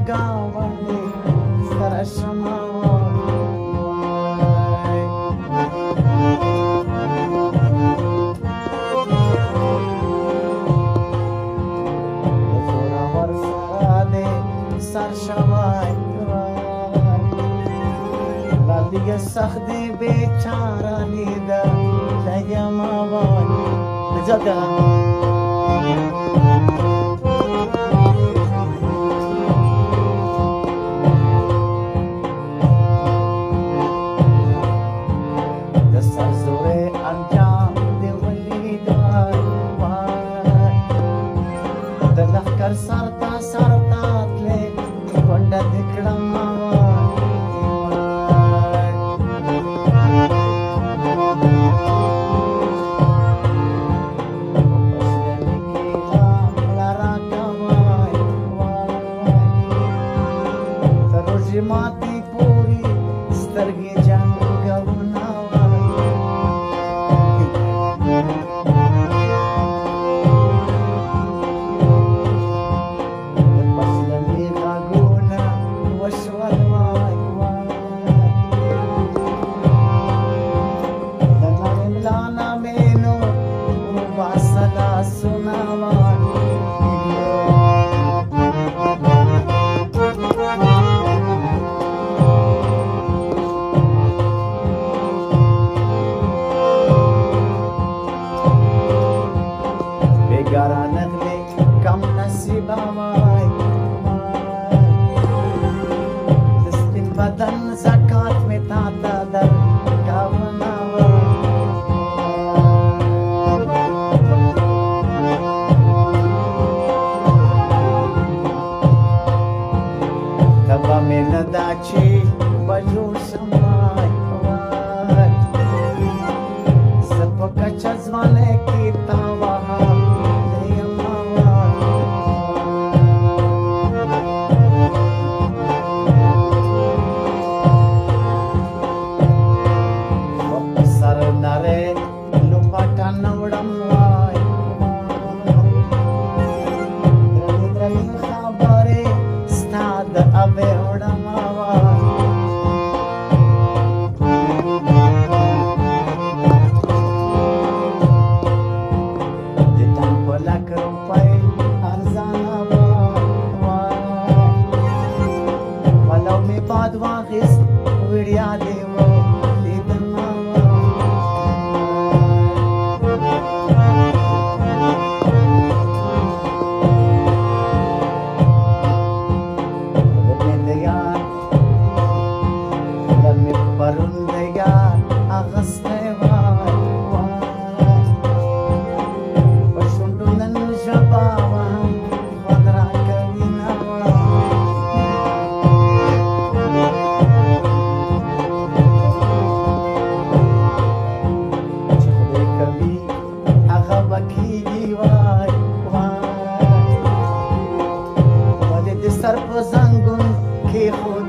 گاونډي سره شمه زورور سره دې سر شوی لا دیگه سخت دی بیچاره لیده لیم آوان نجات سرتا سرتا تلې کونډه دې کړم تر روژې ماتې پورې سترګې جنګونه کم نصیب وای د سپین بدن زکات می تا ته در کاونا تبا می نه دا چې بجوړ شم وای زه په کچه ځوانۍ کې تا وهم باد واخیست وړیا دی و لیدما دمیندگان دمی پروندگان اغسطه وای پشونډو نن ژبه وهم خوند راکوي نه سر په زنګون کې خو